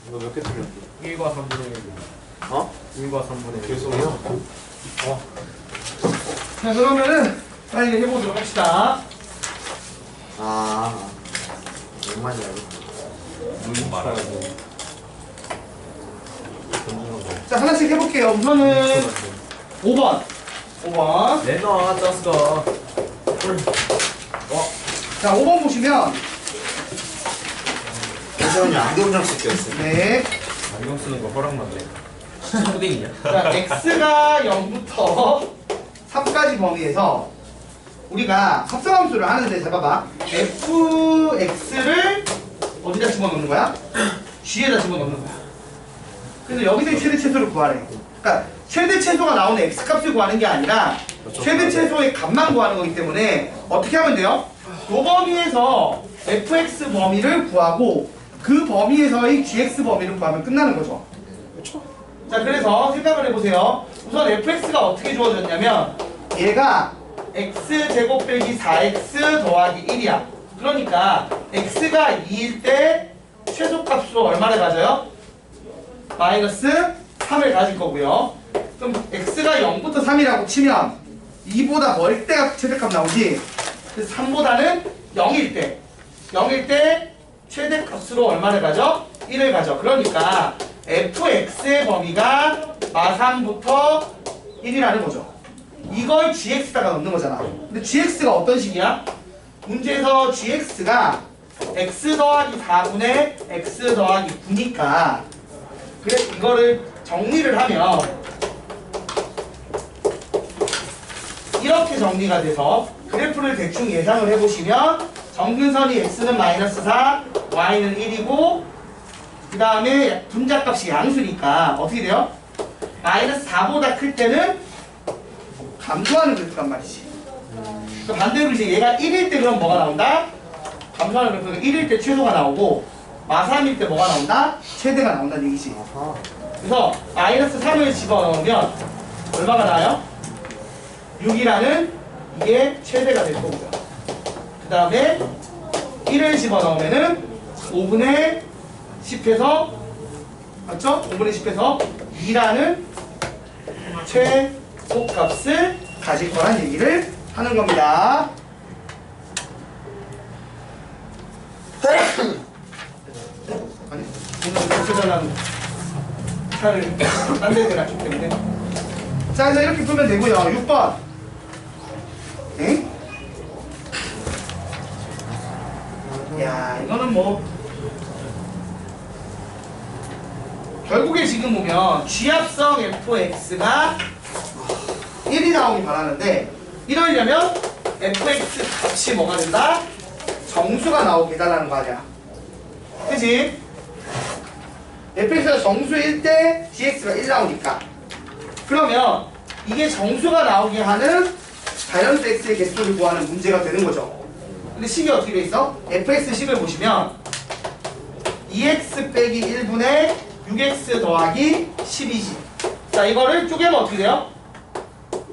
이거 몇 개 틀렸어? 1과 3분의 1. 어? 1과 3분의 1. 계속이요? 자, 그러면은 빨리 해보도록 합시다. 아, 얼마냐 이거? 문 말하고. 자, 하나씩 해볼게요. 우선은 5번. 5번. 내놔, 짰어. 자, 5번 보시면, 잠시만요, 안경장 시켰어. 네. 안경 쓰는 거 허락받네. 푸딩이야? 자, x가 0부터 3까지 범위에서 우리가 합성함수를 하는데, 잘 봐봐. fx를 어디다 집어넣는 거야? g에다 집어넣는 거야. 그래서 여기서 최대 최소를 구하래. 그러니까 최대 최소가 나오는 x값을 구하는 게 아니라 최대 최소의 값만 구하는 거기 때문에 어떻게 하면 돼요? 이 범위에서 fx 범위를 구하고 그 범위에서의 gx 범위를 구하면 끝나는 거죠. 자, 그래서 생각을 해보세요. 우선 fx가 어떻게 주어졌냐면 얘가 x제곱 빼기 4x 더하기 1이야. 그러니까 x가 2일 때 최소값으로 얼마를 가져요? 마이너스 3을 가질 거고요. 그럼 x가 0부터 3이라고 치면 2보다 멀 때가 최대값 나오지. 그래서 3보다는 0일 때 0일 때 최대값으로 얼마를 가져? 1을 가져. 그러니까 fx의 범위가 마3부터 1이라는 거죠. 이걸 gx다가 넣는 거잖아. 근데 gx가 어떤 식이야? 문제에서 gx가 x 더하기 4분의 x 더하기 9니까 그래 이거를 정리를 하면 이렇게 정리가 돼서 그래프를 대충 예상을 해보시면 정근선이 x는 마이너스 4, y는 1이고 그 다음에 분자값이 양수니까 어떻게 돼요? 마이너스 4보다 클 때는 감소하는 그래프란 말이지. 반대로 이제 얘가 1일 때 그럼 뭐가 나온다? 감소하는 그래프가 1일 때 최소가 나오고 마3일 때 뭐가 나온다? 최대가 나온다는 얘기지. 그래서 마이너스 3을 집어넣으면 얼마가 나와요? 6이라는 이게 최대가 될 거고요. 그 다음에 1을 집어넣으면은 5분의 10에서 맞죠? 5분의 10에서 2라는 최소값을 가질 거란 얘기를 하는 겁니다. 아니, 오늘 교체전환 차를 딴 데 내놨기 때문에. 자, 그래서 이렇게 풀면 되고요. 6번. 응? 야, 이거는 뭐 결국에 지금 보면 G합성 fx가 1이 나오기 바라는데 이러려면 fx 값이 뭐가 된다? 정수가 나오게 해달라는 거 아니야. 그치? fx가 정수일 때 gx가 1 나오니까 그러면 이게 정수가 나오게 하는 자연수 x의 개수를 구하는 문제가 되는 거죠. 근데 식이 어떻게 돼 있어? fx 식을 보시면 2x 빼기 1분의 6x 더하기 12지. 자, 이거를 쪼개면 어떻게 돼요?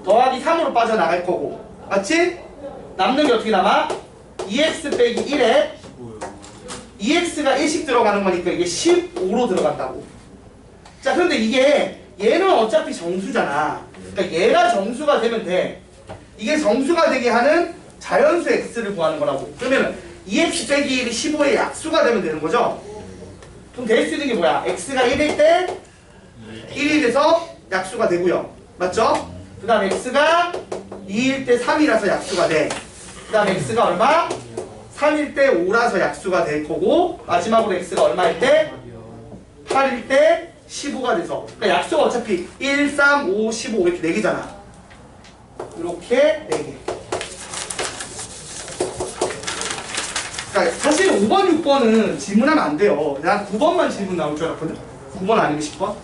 더하기 3으로 빠져나갈 거고 맞지? 남는 게 어떻게 남아? 2x 빼기 1에 2x가 1씩 들어가는 거니까 이게 15로 들어간다고. 자, 그런데 이게 얘는 어차피 정수잖아. 그러니까 얘가 정수가 되면 돼. 이게 정수가 되게 하는 자연수 x를 구하는 거라고. 그러면 2x 빼기 1이 15의 약수가 되면 되는 거죠. 그럼 될 수 있는 게 뭐야? x가 1일 때 1이 돼서 약수가 되고요. 맞죠? 그 다음 x가 2일 때 3이라서 약수가 돼. 그 다음 x가 얼마? 3일 때 5라서 약수가 될 거고 마지막으로 x가 얼마일 때? 8일 때 15가 돼서 그러니까 약수가 어차피 1, 3, 5, 15 이렇게 4개잖아. 이렇게 4개. 그러니까 사실 5번, 6번은 질문하면 안 돼요. 난 9번만 질문 나올 줄 알았거든. 9번 아니면 10번?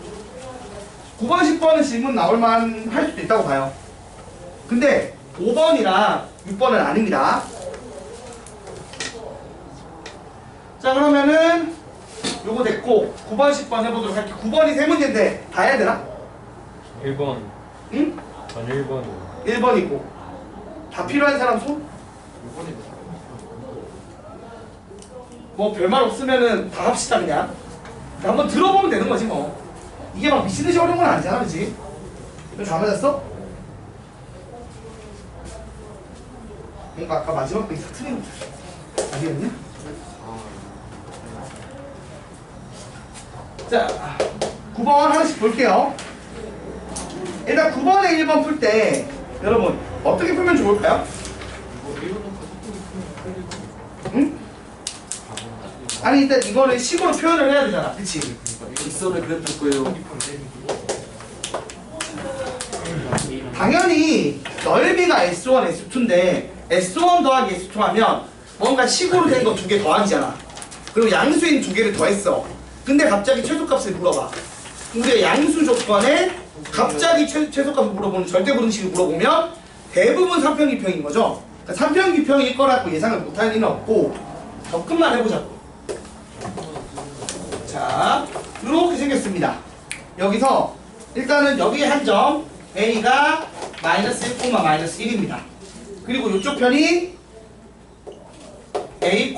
9번, 10번은 질문 나올만 할 수도 있다고 봐요. 근데 5번이랑 6번은 아닙니다. 자, 그러면은 요거 됐고 9번, 10번 해보도록 할게요. 9번이 세 문제인데 다 해야 되나? 1번. 응? 전 1번. 1번이고 다 필요한 사람 손? 6번이다. 뭐 별말 없으면은 다 합시다 그냥. 한번 들어보면 되는 거지 뭐. 이게 막 미친듯이 어려운 건 아니잖아, 그치? 이거 다 맞았어? 뭔가 아까 마지막 거 이상 틀린 거 아니었냐? 자, 9번 하나씩 볼게요. 일단 9번에 1번 풀 때 여러분 어떻게 풀면 좋을까요? 응? 아니 일단 이거는 식으로 표현을 해야 되잖아, 그치? 직선을 그랬을 거예요. 당연히 넓이가 S1, S2인데 S1 더하기 S2 하면 뭔가 식으로 된 거 두 개 더하기잖아. 그리고 양수인 두 개를 더했어. 근데 갑자기 최소값을 물어봐. 우리가 양수 조건에 갑자기 최소값을 물어보는 절대부등식을 물어보면 대부분 3평기평인 거죠. 그러니까 3평기평일 거라고 예상을 못할 리는 없고 접근만 해보자고. 자, 이렇게 생겼습니다. 여기서 일단은 여기에 한 점 A가 마이너스 1, 마이너스 1입니다. 그리고 이쪽 편이 A,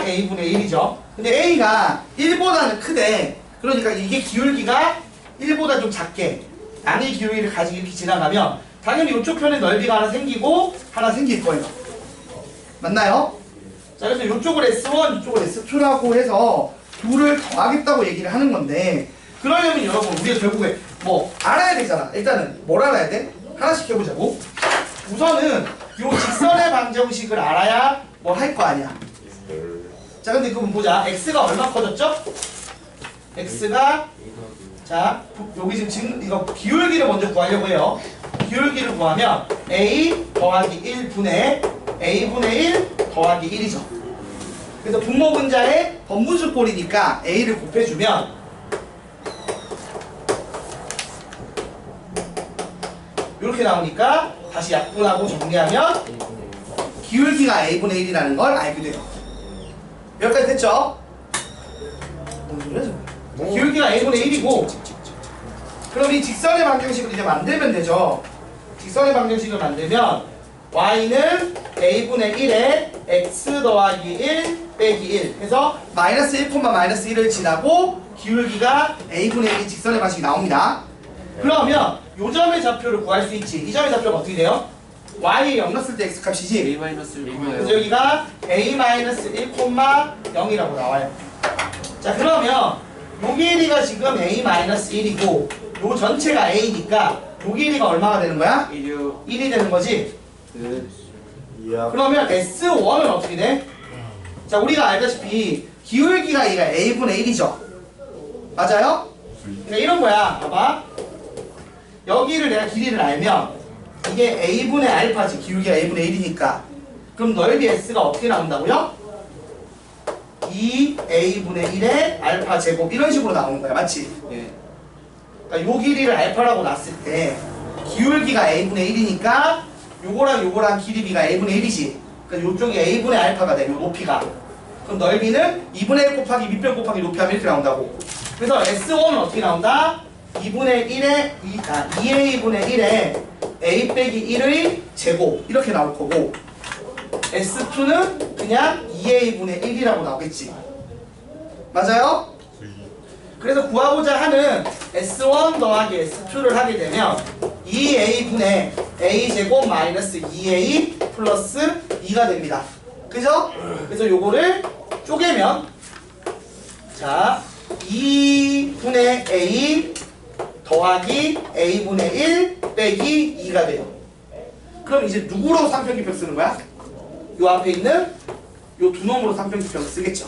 A분의 1이죠. 근데 A가 1보다는 크대. 그러니까 이게 기울기가 1보다 좀 작게 양의 기울기를 가지고 이렇게 지나가면 당연히 이쪽 편에 넓이가 하나 생기고 하나 생길 거예요. 맞나요? 자, 그래서 이쪽을 S1, 이쪽을 S2라고 해서 둘을 더하겠다고 얘기를 하는 건데 그러려면 여러분 우리가 결국에 뭐 알아야 되잖아. 일단은 뭘 알아야 돼? 하나씩 해보자고. 우선은 요 직선의 방정식을 알아야 뭘 할 거 아니야. 자, 근데 그럼 보자. x가 얼마 커졌죠? x가 자 여기 지금 이거 기울기를 먼저 구하려고 해요. 기울기를 구하면 a 더하기 1분의 a분의 1 더하기 1이죠. 그래서 분모분자의 번분수꼴이니까 a를 곱해주면 이렇게 나오니까 다시 약분하고 정리하면 기울기가 a분의 1이라는 걸 알게 돼요. 여기까지 됐죠? 뭔 소리야 저거? 기울기가 a분의 1이고 그럼 이 직선의 방정식을 이제 만들면 되죠. 직선의 방정식을 만들면 y는 a분의 1에 x 더하기 1 빼기 1 해서 마이너스 1, 마이너스 1을 지나고 기울기가 a분의 1이 직선의 방식이 나옵니다. 그러면 요 점의 좌표를 구할 수 있지. 이 점의 좌표가 어떻게 돼요? y에 0 넣었을 때 x값이지. A-1 그래서 여기가 a-1, 0이라고 나와요. 자, 그러면 요 길이가 지금 a-1이고 요 전체가 a니까 요 길이가 얼마가 되는 거야? 1이요. 1이 되는 거지? 네. 이야. 그러면 S1은 어떻게 돼? 자, 우리가 알다시피 기울기가 얘가 a분의 1이죠. 맞아요? 그러니까 이런 거야. 봐봐. 여기를 내가 길이를 알면 이게 a분의 알파지. 기울기가 a분의 1이니까. 그럼 넓이 s가 어떻게 나온다고요? 2a분의 1의 알파 제곱 이런 식으로 나오는 거야. 맞지? 예. 그러니까 요 길이를 알파라고 놨을 때 기울기가 a분의 1이니까 요거랑 요거랑 길이 b가 a분의 1이지. 그러니까 요쪽이 a분의 알파가 돼. 요 높이가. 그럼 넓이는 2분의 1 곱하기 밑변 곱하기 높이 하면 이렇게 나온다고. 그래서 S1은 어떻게 나온다? 2분의 1의 2a분의 1에 a 빼기 1의 제곱 이렇게 나올 거고 S2는 그냥 2a분의 1이라고 나오겠지. 맞아요? 그래서 구하고자 하는 S1 더하기 S2를 하게 되면 2a분의 a제곱 마이너스 2a 플러스 2가 됩니다. 그죠? 그래서 요거를 쪼개면 자 2분의 a 더하기 a분의 1 빼기 2가 돼요. 그럼 이제 누구로 3평기평 쓰는 거야? 요 앞에 있는 요 두 놈으로 3평기평 쓰겠죠.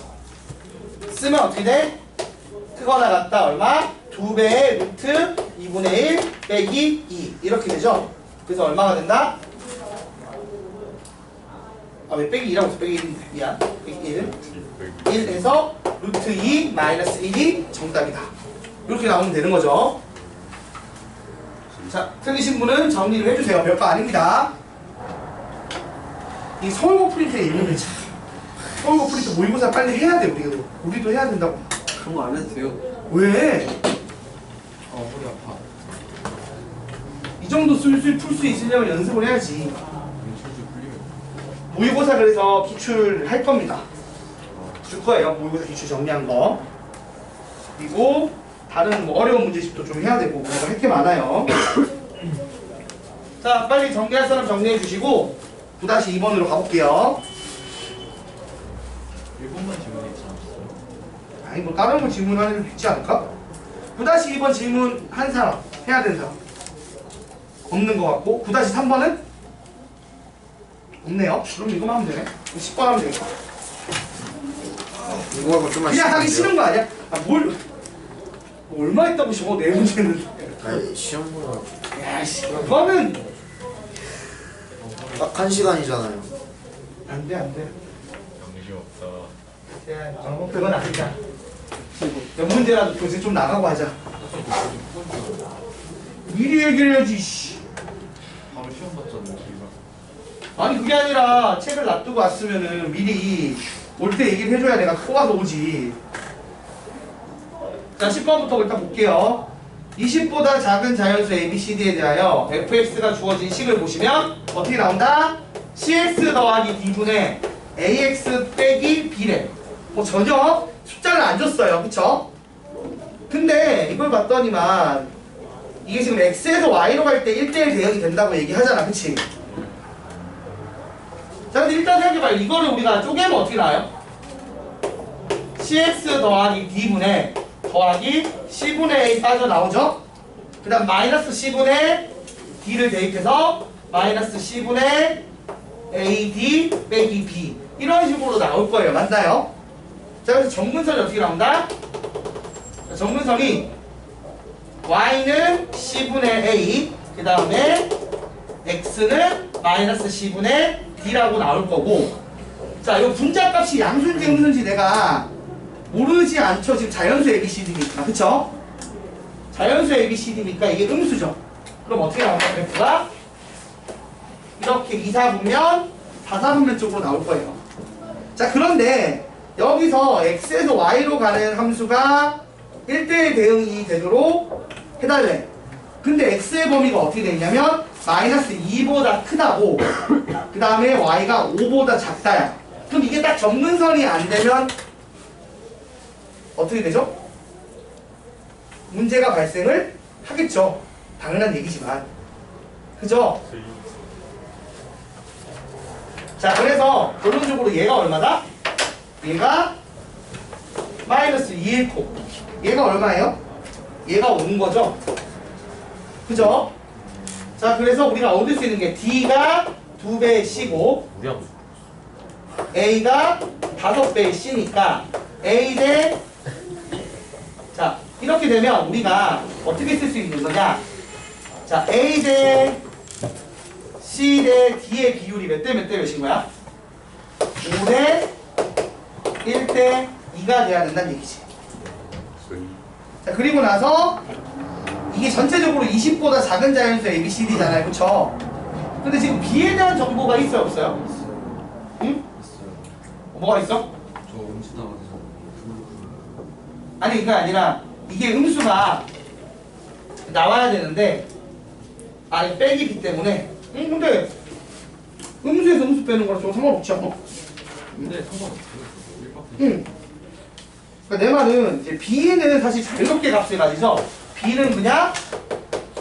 쓰면 어떻게 돼? 크거나 같다 얼마? 2배의 루트 2분의 1 빼기 2 이렇게 되죠. 그래서 얼마가 된다? 아, 왜 빼기 2라고 해서 빼기 1인데 미안. 빼기 1 해서 루트 2 마이너스 1이 정답이다. 이렇게 나오면 되는 거죠. 자, 틀리신 분은 정리를 해주세요. 별거 아닙니다. 이 서울고 프린트에 있는 참. 서울고 프린트 모의고사 빨리 해야 돼. 우리도 해야 된다고. 그런 거 안 해도 돼요. 왜? 허리 아파. 이 정도 술술 풀 수 있으려면 연습을 해야지. 철주 풀리면. 모의고사 그래서 기출 할 겁니다. 줄 거예요. 모의고사 기출 정리한 거. 그리고 다른 뭐 어려운 문제집도 좀 해야 되고 뭐가 할 게 많아요. 자, 빨리 정리할 사람 정리해 주시고 9-2번으로 가볼게요. 1번만 질문이 있지 않았어요? 아니 뭐 다른 거 질문하는 게 있지 않을까? 9-2번 질문 한 사람 해야 되는 사람 없는 것 같고 9-3번은 없네요. 그럼 이거만 하면 되네. 10번 하면 되겠다. 이거 하고 좀만 그냥 하기 쉬면 싫은 거 아니야? 아, 뭘 얼마 있다고 쉬워? 네 문제는. 아니, 시험 보러 야씨, 그거는 딱 1시간이잖아요. 안 돼. 정신 없다. 야, 그건 아니다. 몇 문제라도 도대체 좀 나가고 하자. 미리 얘기를 해야지. 씨. 바로 시험 봤잖아요, 저희가. 아니 그게 아니라 책을 놔두고 왔으면은 미리 올 때 얘기를 해줘야 내가 꼬아서 오지. 자, 10번부터 일단 볼게요. 20보다 작은 자연수 ABCD에 대하여 fx가 주어진 식을 보시면 어떻게 나온다? cx 더하기 d분의 ax 빼기 b래. 뭐 전혀 숫자를 안 줬어요. 그쵸? 근데 이걸 봤더니만 이게 지금 x에서 y로 갈 때 1대1 대응이 된다고 얘기하잖아. 그치? 자, 근데 일단 생각해봐요. 이거를 우리가 쪼개면 어떻게 나와요? cx 더하기 d분의 더하기 c분의 a 빠져나오죠? 그 다음 마이너스 c분의 d를 대입해서 마이너스 c분의 ad 빼기 b 이런 식으로 나올 거예요. 맞나요? 자, 그래서 정근선이 어떻게 나온다? 자, 정근선이 y는 c분의 a 그 다음에 x는 마이너스 c분의 d라고 나올 거고, 자, 이 분자값이 양수인지 음수인지 내가 모르지 않죠. 지금 자연수 ABCD니까. 그쵸? 자연수 ABCD니까 이게 음수죠. 그럼 어떻게 나올까? 그래프가 이렇게 2사분면 4사분면 쪽으로 나올 거예요. 자, 그런데 여기서 x에서 y로 가는 함수가 1대1 대응이 되도록 해달래. 근데 x의 범위가 어떻게 되냐면 마이너스 2보다 크다고, 그 다음에 y가 5보다 작다야. 그럼 이게 딱 정근선이 안 되면 어떻게 되죠? 문제가 발생을 하겠죠. 당연한 얘기지만. 그죠? 자, 그래서 결론적으로 얘가 얼마다? 얘가 마이너스 2일 얘가 얼마예요? 얘가 5인 거죠? 그죠? 자, 그래서 우리가 얻을 수 있는 게 D가 2배의 C고 우리 함수. A가 5배의 C니까 A 대, 자, 이렇게 되면 우리가 어떻게 쓸 수 있는 거냐? 자, A 대 C 대 D의 비율이 몇 대 몇인 거야? 5대 1대 2가 돼야 된다는 얘기지. 자, 그리고 나서 이게 전체적으로 20보다 작은 자연수 ABCD잖아요. 그쵸? 근데 지금 B에 대한 정보가 있어요? 없어요? 응? 있어요. 뭐가 있어? 저 음수 나와서. 아니, 그게 아니라 이게 음수가 나와야 되는데, 아니, 빼기 B 때문에. 응, 근데 음수에서 음수 빼는 거랑 좀 상관없지 않아? 근데 상관없어요. 응. 그러니까 내 말은 이제 B는 사실 자유롭게 값을 가지죠. B는 그냥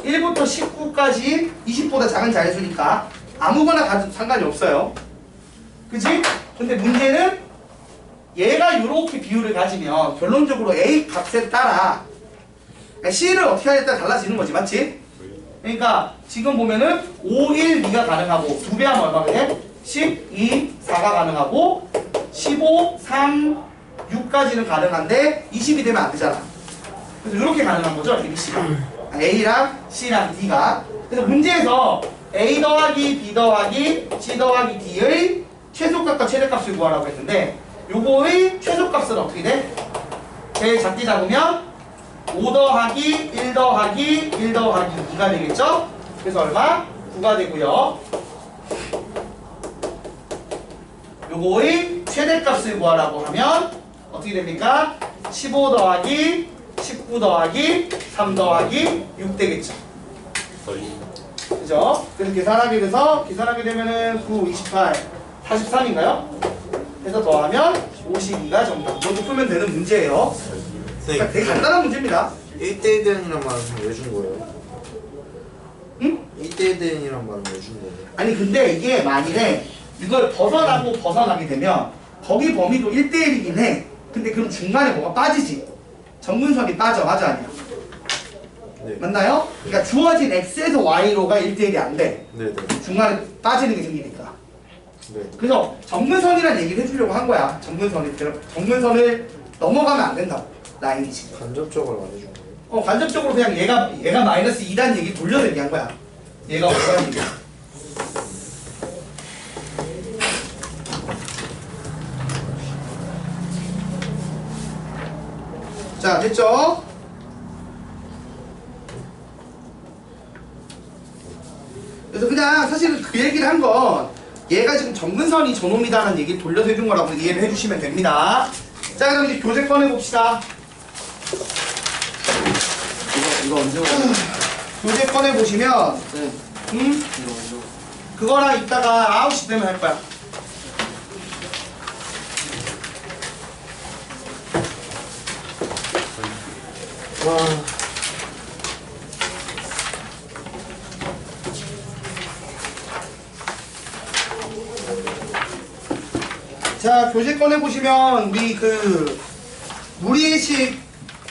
1부터 19까지 20보다 작은 자연수니까 아무거나 가도 상관이 없어요. 그치? 근데 문제는 얘가 이렇게 비율을 가지면 결론적으로 A 값에 따라 그러니까 C를 어떻게 하냐에 따라 달라지는 거지. 맞지? 그러니까 지금 보면은 5, 1, 2가 가능하고 2배 하면 얼마가 돼? 12, 4가 가능하고 15, 3, 6까지는 가능한데 20이 되면 안 되잖아. 그래서 이렇게 가능한 거죠. ABC가. A랑 C랑 D가. 그래서 문제에서 A 더하기 B 더하기 C 더하기 D의 최소값과 최대값을 구하라고 했는데 요거의 최소값은 어떻게 돼? 제일 작게 잡으면 5 더하기 1 더하기 1 더하기 2가 되겠죠? 그래서 얼마? 9가 되고요. 요거의 최대값을 구하라고 하면 어떻게 됩니까? 15 더하기 19 더하기 3 더하기 6 되겠죠. 그죠? 그래서 계산하게 되면은 9, 28, 43인가요? 해서 더하면 52가 정답. 이것도 풀면 되는 문제예요. 그러니까 되게 간단한 문제입니다. 1대1 대응이란 말은 왜 준 거예요? 응? 1대1 대응이란 말은 왜 준 거예요? 아니 근데 이게 만일에 이걸 벗어나게 되면 거기 범위도 1대1이긴 해. 근데 그럼 중간에 뭐가 빠지지? 정근선이 빠져. 맞아 아니야? 네. 맞나요? 그러니까 주어진 x에서 y로가 1대1이 안 돼. 네네. 중간에 빠지는 게 생기니까. 네. 그래서 정근선이라는 얘기를 해주려고 한 거야. 정근선을 넘어가면 안 된다고. 라인이 지금. 간접적으로 안 해준 거예요? 간접적으로 그냥 얘가 마이너스 2단 얘기 돌려서 얘기한 거야. 얘가 5단 얘기. 자, 됐죠? 그래서 그냥 사실은 그 얘기를 한 건 얘가 지금 정근선이 저놈이다라는 얘기를 돌려서 해준 거라고 이해를 해주시면 됩니다. 자, 그럼 이제 교재 꺼내봅시다. 이거 언제 와요? 교재 꺼내보시면 네. 응? 이거 언제 와요? 그거랑 이따가 9시 되면 할 거야. 와. 자, 교재 꺼내보시면 우리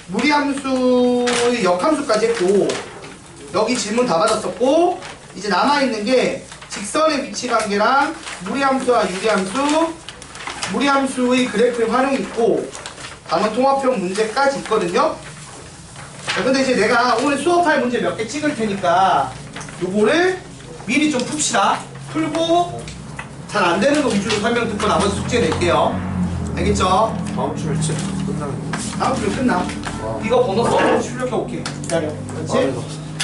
무리함수의 역함수까지 했고 여기 질문 다 받았었고 이제 남아있는 게 직선의 위치 관계랑 무리함수와 유리함수 무리함수의 그래프의 활용이 있고 단원 통합형 문제까지 있거든요. 자, 근데 이제 내가 오늘 수업할 문제 몇 개 찍을 테니까 요거를 미리 좀 풉시다. 풀고 잘 안 되는 거 위주로 설명 듣고 나머지 숙제 낼게요. 알겠죠? 다음 주에 책 끝나는 거. 다음 주에 끝나. 와. 이거 번호 써서 출력해 올게. 기다려. 그렇지? 빠르다.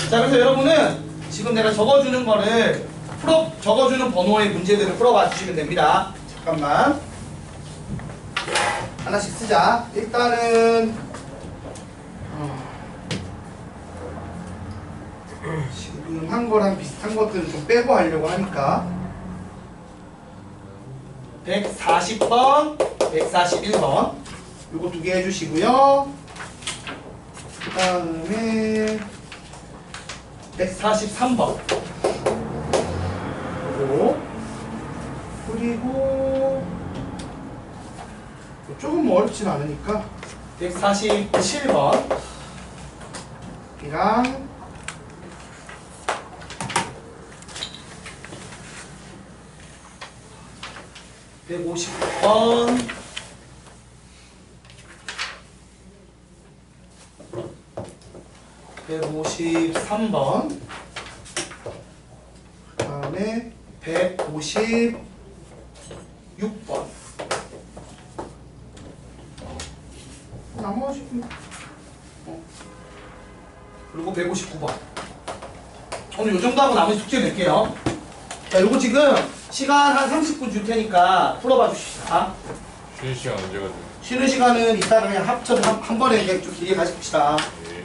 자, 그래서 여러분은 지금 내가 적어주는 거를 적어주는 번호의 문제들을 풀어봐 주시면 됩니다. 잠깐만. 하나씩 쓰자. 일단은 지금 한 거랑 비슷한 것들은 좀 빼고 하려고 하니까 140번, 141번 요거 두 개 해주시고요. 그 다음에 143번 그리고 조금 뭐 어렵진 않으니까 147번 이랑 150번 153번 그 다음에 156번 나머지 그리고 159번 오늘 요정도 하고 나머지 숙제 낼게요. 자, 요거 지금 시간 한 30분 줄 테니까 풀어봐 주십시다. 쉬는 시간 언제가 돼요? 쉬는 시간은 이따가 그냥 합쳐서 한 번에 그냥 좀 길게 가십시다. 네.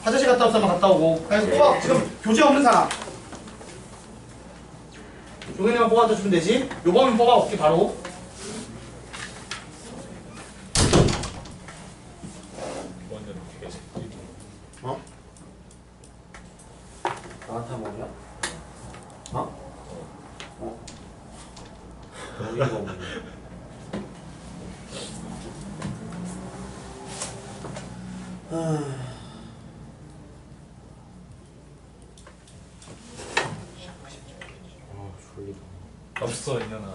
화장실 갔다 왔으면 갔다 오고. 그래서 풀어. 지금 교재 없는 사람. 종현이만 뽑아다 주면 되지. 요거는 뽑아올게 바로. 완전 개새끼. 어? 나한테 뭐냐? 어? 어? 어이가 없네. 아, 졸리다. 없어 이년아.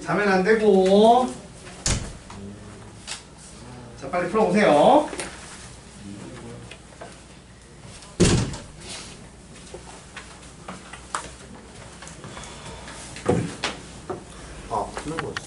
자면 안 되고. 자, 빨리 풀어보세요.